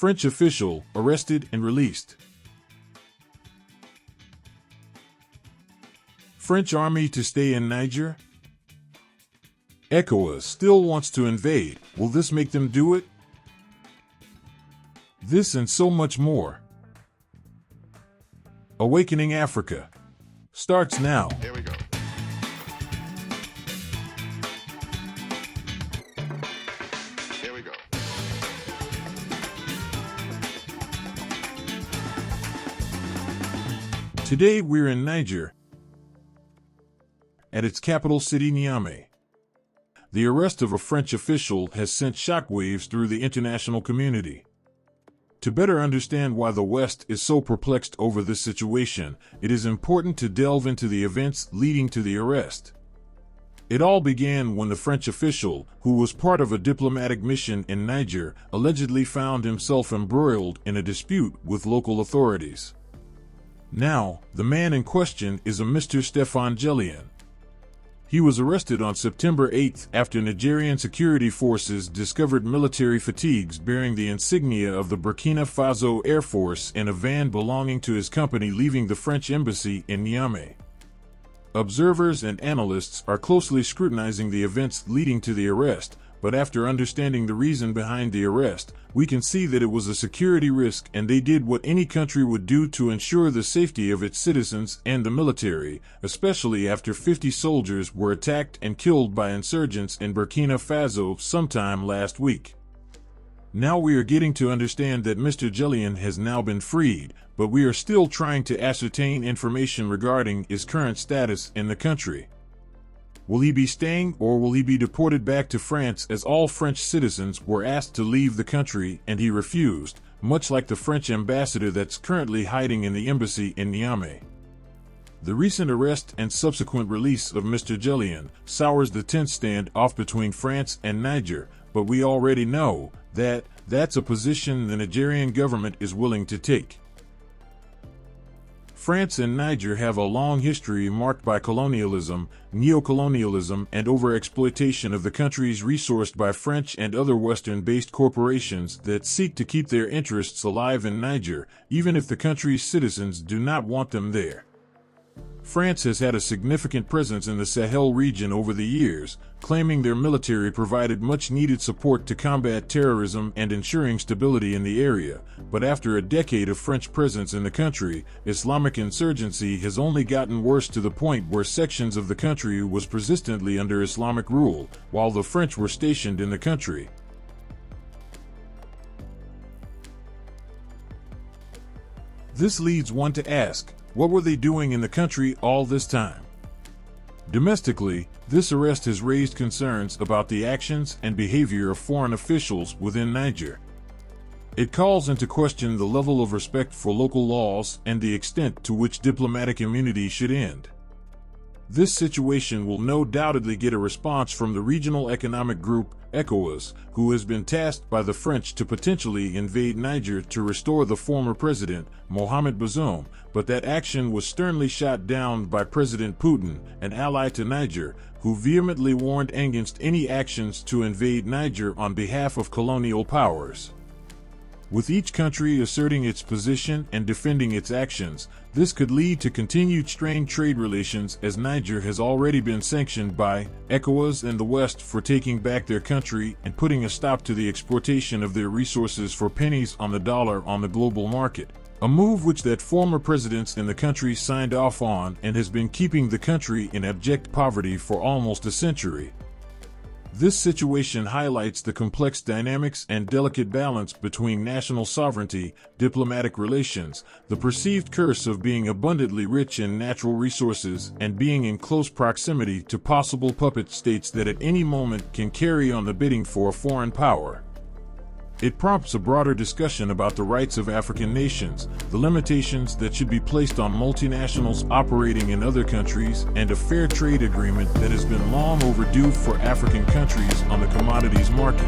French official arrested and released. French army to stay in Niger? ECOWAS still wants to invade. Will this make them do it? This and so much more. Awakening Africa starts now. Here we go. Here we go. Today we're in Niger, at its capital city Niamey. The arrest of a French official has sent shockwaves through the international community. To better understand why the West is so perplexed over this situation, it is important to delve into the events leading to the arrest. It all began when the French official, who was part of a diplomatic mission in Niger, allegedly found himself embroiled in a dispute with local authorities. Now, the man in question is a Mr. Stéphane Jellien. He was arrested on September 8 after Nigerian security forces discovered military fatigues bearing the insignia of the Burkina Faso Air Force in a van belonging to his company leaving the French embassy in Niamey. Observers and analysts are closely scrutinizing the events leading to the arrest, but after understanding the reason behind the arrest, we can see that it was a security risk and they did what any country would do to ensure the safety of its citizens and the military, especially after 50 soldiers were attacked and killed by insurgents in Burkina Faso sometime last week. Now we are getting to understand that Mr. Jellien has now been freed, but we are still trying to ascertain information regarding his current status in the country. Will he be staying or will he be deported back to France, as all French citizens were asked to leave the country and he refused, much like the French ambassador that's currently hiding in the embassy in Niamey. The recent arrest and subsequent release of Mr. Jellien sours the tense standoff between France and Niger, but we already know that that's a position the Nigerian government is willing to take. France and Niger have a long history marked by colonialism, neocolonialism, and overexploitation of the countries resourced by French and other Western-based corporations that seek to keep their interests alive in Niger, even if the country's citizens do not want them there. France has had a significant presence in the Sahel region over the years, claiming their military provided much-needed support to combat terrorism and ensuring stability in the area, but after a decade of French presence in the country, Islamic insurgency has only gotten worse to the point where sections of the country was persistently under Islamic rule, while the French were stationed in the country. This leads one to ask, what were they doing in the country all this time? Domestically, this arrest has raised concerns about the actions and behavior of foreign officials within Niger. It calls into question the level of respect for local laws and the extent to which diplomatic immunity should end. This situation will no doubtedly get a response from the regional economic group, ECOWAS, who has been tasked by the French to potentially invade Niger to restore the former president, Mohamed Bazoum, but that action was sternly shot down by President Putin, an ally to Niger, who vehemently warned against any actions to invade Niger on behalf of colonial powers. With each country asserting its position and defending its actions, this could lead to continued strained trade relations, as Niger has already been sanctioned by ECOWAS and the West for taking back their country and putting a stop to the exploitation of their resources for pennies on the dollar on the global market, a move which that former presidents in the country signed off on and has been keeping the country in abject poverty for almost a century. This situation highlights the complex dynamics and delicate balance between national sovereignty, diplomatic relations, the perceived curse of being abundantly rich in natural resources, and being in close proximity to possible puppet states that at any moment can carry on the bidding for a foreign power. It prompts a broader discussion about the rights of African nations, the limitations that should be placed on multinationals operating in other countries, and a fair trade agreement that has been long overdue for African countries on the commodities market.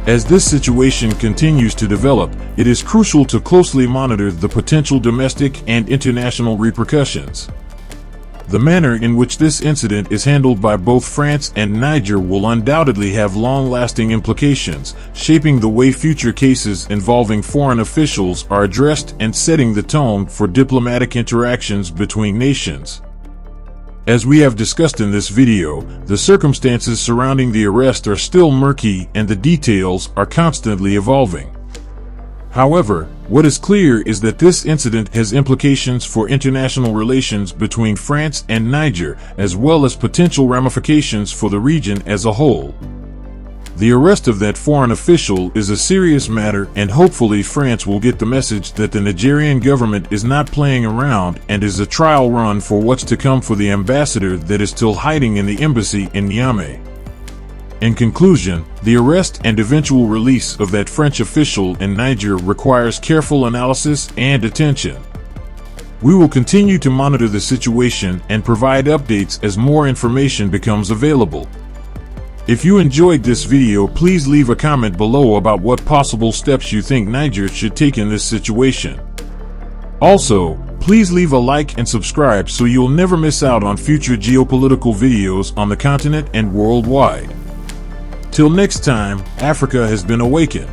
As this situation continues to develop, it is crucial to closely monitor the potential domestic and international repercussions. The manner in which this incident is handled by both France and Niger will undoubtedly have long-lasting implications, shaping the way future cases involving foreign officials are addressed and setting the tone for diplomatic interactions between nations. As we have discussed in this video, the circumstances surrounding the arrest are still murky and the details are constantly evolving. However, what is clear is that this incident has implications for international relations between France and Niger, as well as potential ramifications for the region as a whole. The arrest of that foreign official is a serious matter, and hopefully France will get the message that the Nigerian government is not playing around and is a trial run for what's to come for the ambassador that is still hiding in the embassy in Niamey. In conclusion, the arrest and eventual release of that French official in Niger requires careful analysis and attention. We will continue to monitor the situation and provide updates as more information becomes available. If you enjoyed this video, please leave a comment below about what possible steps you think Niger should take in this situation. Also, please leave a like and subscribe so you'll never miss out on future geopolitical videos on the continent and worldwide. Till next time, Africa has been awakened.